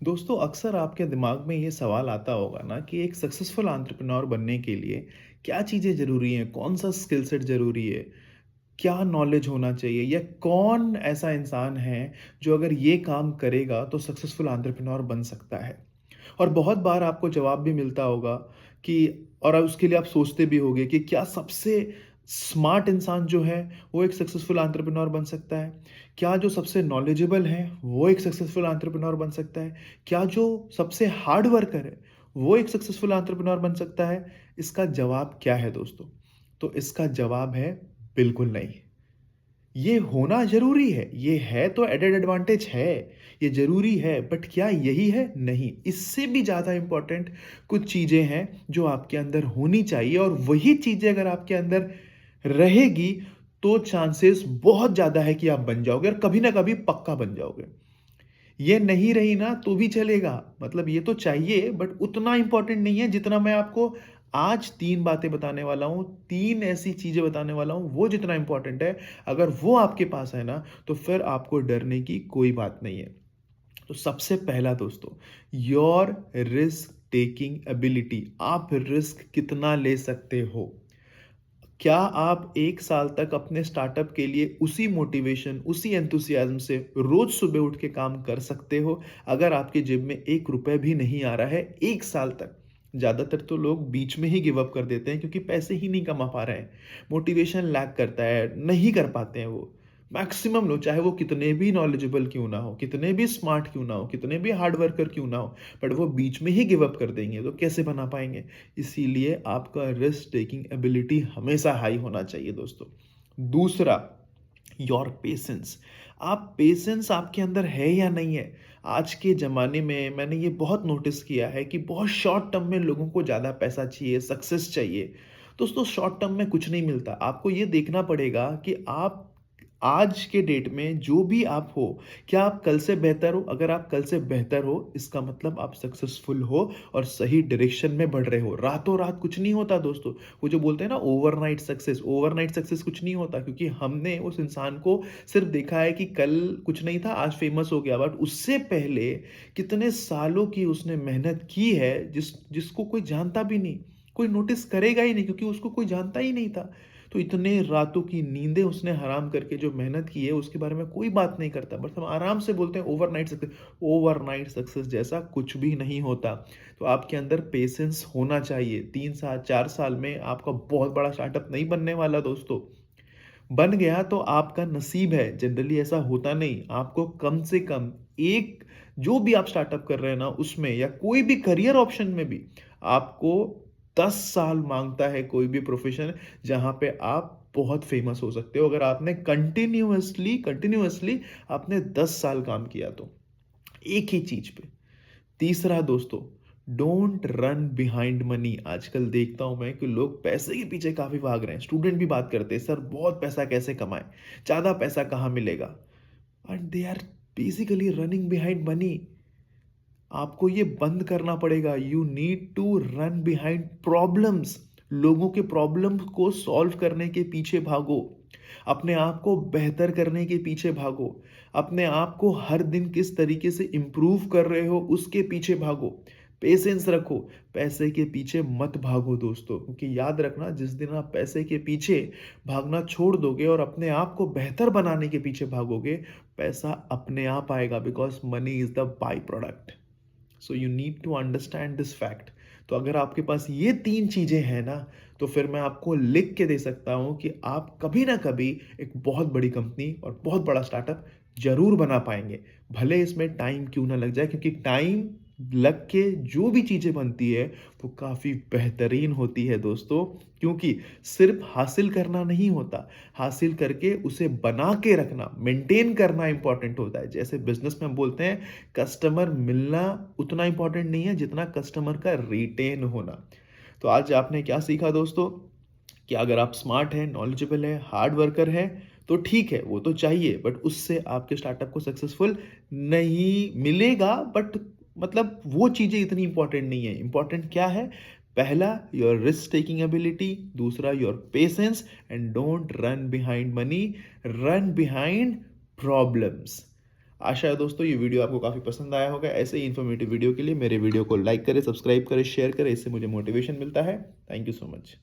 दोस्तों अक्सर आपके दिमाग में ये सवाल आता होगा ना कि एक सक्सेसफुल एंटरप्रेन्योर बनने के लिए क्या चीज़ें ज़रूरी हैं? कौन-सा स्किल सेट ज़रूरी है? क्या नॉलेज होना चाहिए? या कौन ऐसा इंसान है जो अगर ये काम करेगा तो सक्सेसफुल एंटरप्रेन्योर बन सकता है? और बहुत बार आपको जवाब भी मिलता होगा कि और उसके लिए आप सोचते भी होंगे कि क्या सबसे स्मार्ट इंसान जो है वो एक सक्सेसफुल एंटरप्रेन्योर बन सकता है? क्या जो सबसे नॉलेजेबल है वो एक सक्सेसफुल एंटरप्रेन्योर बन सकता है? क्या जो सबसे हार्ड वर्कर है वो एक सक्सेसफुल एंटरप्रेन्योर बन सकता है? इसका जवाब क्या है दोस्तों? तो इसका जवाब है बिल्कुल नहीं। ये होना ज़रूरी है, ये है तो एडेड एडवांटेज है, ये ज़रूरी है, बट क्या यही है? नहीं, इससे भी ज़्यादा इम्पोर्टेंट कुछ चीज़ें हैं जो आपके अंदर होनी चाहिए और वही चीज़ें अगर आपके अंदर रहेगी, तो चांसेस बहुत ज़्यादा है कि आप बन जाओगे और कभी ना कभी पक्का बन जाओगे। ये नहीं रही ना तो भी चलेगा, मतलब ये तो चाहिए बट उतना इम्पोर्टेंट नहीं है जितना मैं आपको आज 3 बातें बताने वाला हूँ, 3 ऐसी चीज़ें बताने वाला हूँ, वो जितना इम्पोर्टेंट है, अगर वो आपके पास है ना, तो फिर आपको डरने की कोई बात नहीं है। तो सबसे पहला दोस्तों, योर रिस्क टेकिंग एबिलिटी, आप रिस्क कितना ले सकते हो? क्या आप 1 साल तक अपने स्टार्टअप के लिए उसी मोटिवेशन, उसी एंथुसियाज़्म से रोज़ सुबह उठ के काम कर सकते हो, अगर आपकी जेब में ₹1 भी नहीं आ रहा है 1 साल तक? ज़्यादातर तो लोग बीच में ही गिव अप कर देते हैं क्योंकि पैसे ही नहीं कमा पा रहे हैं। मोटिवेशन लैक करता है, नहीं कर पाते हैं वो। मैक्सिमम लोग चाहे वो कितने भी नॉलेजेबल क्यों ना हो, कितने भी स्मार्ट क्यों ना हो, कितने भी हार्ड वर्कर क्यों ना हो, बट वो बीच में ही गिव अप कर देंगे, तो कैसे बना पाएँगे? इसीलिए आपका रिस्क टेकिंग एबिलिटी हमेशा हाई होना चाहिए दोस्तों। दूसरा, योर पेशेंस, आप पेशेंस आपके अंदर है या नहीं है? आज के ज़माने में मैंने ये बहुत नोटिस किया है कि बहुत शॉर्ट टर्म में लोगों को ज़्यादा पैसा चाहिए, सक्सेस चाहिए। दोस्तों शॉर्ट टर्म में कुछ नहीं मिलता। आपको ये देखना पड़ेगा कि आप आज के डेट में जो भी आप हो, क्या आप कल से बेहतर हो? अगर आप कल से बेहतर हो, इसका मतलब आप सक्सेसफुल हो और सही डायरेक्शन में बढ़ रहे हो। रातों-रात कुछ नहीं होता दोस्तों। वो जो बोलते हैं ना ओवरनाइट सक्सेस कुछ नहीं होता क्योंकि हमने उस इंसान को सिर्फ़ देखा है कि कल कुछ नहीं था, आज फ़ेमस हो गया। बट उससे पहले कितने सालों की उसने मेहनत की है जिसको कोई जानता भी नहीं। कोई नोटिस करेगा ही नहीं क्योंकि उसको कोई जानता ही नहीं था। तो इतने रातों की नींदें उसने हराम करके जो मेहनत की है उसके बारे में कोई बात नहीं करता, बट हम आराम से बोलते हैं ओवरनाइट सक्सेस जैसा कुछ भी नहीं होता। तो आपके अंदर पेशेंस होना चाहिए। 3 साल 4 साल में आपका बहुत बड़ा स्टार्टअप नहीं बनने वाला दोस्तों। बन गया तो आपका नसीब है, जनरली ऐसा होता नहीं। आपको कम से कम एक जो भी आप स्टार्टअप कर रहे हैं ना उसमें या कोई भी करियर ऑप्शन में भी आपको 10 साल माँगता है कोई भी प्रोफ़ेशन जहाँ पे आप बहुत फ़ेमस हो सकते हो अगर आपने कंटिन्यूअसली आपने 10 साल काम किया तो, एक ही चीज़ पे। तीसरा दोस्तों, डोंट रन बिहाइंड मनी। आजकल देखता हूँ मैं कि लोग पैसे के पीछे काफ़ी भाग रहे हैं। स्टूडेंट भी बात करते हैं, सर बहुत पैसा कैसे कमाएँ? ज़्यादा पैसा कहाँ मिलेगा? And they are basically running behind money. आपको ये बंद करना पड़ेगा। You need to run behind problems. लोगों के प्रॉब्लम्स को सॉल्व करने के पीछे भागो। अपने आप को बेहतर करने के पीछे भागो। अपने आप को हर दिन किस तरीके से इम्प्रूव कर रहे हो उसके पीछे भागो। पेशेंस रखो। पैसे के पीछे मत भागो दोस्तों, क्योंकि याद रखना जिस दिन आप पैसे के पीछे भागना छोड़ दोगे और अपने आप को बेहतर बनाने के पीछे भागोगे, पैसा अपने आप आएगा because money is the by product. So you need to understand this fact. तो अगर आपके पास ये 3 चीज़ें हैं ना, तो फिर मैं आपको लिख के दे सकता हूँ कि आप कभी ना कभी एक बहुत बड़ी कंपनी और बहुत बड़ा स्टार्टअप ज़रूर बना पाएँगे। भले इसमें टाइम क्यों ना लग जाए, क्योंकि टाइम लग के जो भी चीज़ें बनती है, वो काफ़ी बेहतरीन होती है दोस्तों। क्योंकि सिर्फ़ हासिल करना नहीं होता, हासिल करके उसे बना के रखना, मेंटेन करना इम्पोर्टेंट होता है। जैसे बिज़नेस में हम बोलते हैं कस्टमर मिलना उतना इम्पोर्टेंट नहीं है जितना कस्टमर का रिटेन होना। तो आज आपने क्या सीखा दोस्तों? कि अगर आप स्मार्ट हैं, नॉलेजेबल हैं, हार्ड वर्कर हैं, तो ठीक है, वो तो चाहिए, बट उससे आपके स्टार्टअप को सक्सेसफुल नहीं मिलेगा, बट मतलब वो चीज़ें इतनी इम्पोर्टेंट नहीं है। इम्पोर्टेंट क्या है? पहला योर रिस्क टेकिंग एबिलिटी, दूसरा your patience and don't run behind money, run behind problems. आशा है दोस्तों ये वीडियो आपको काफ़ी पसंद आया होगा। ऐसे ही इन्फॉर्मेटिव वीडियो के लिए मेरे वीडियो को लाइक करें, सब्सक्राइब करें, शेयर करें, इससे मुझे मोटिवेशन मिलता है। Thank you so much.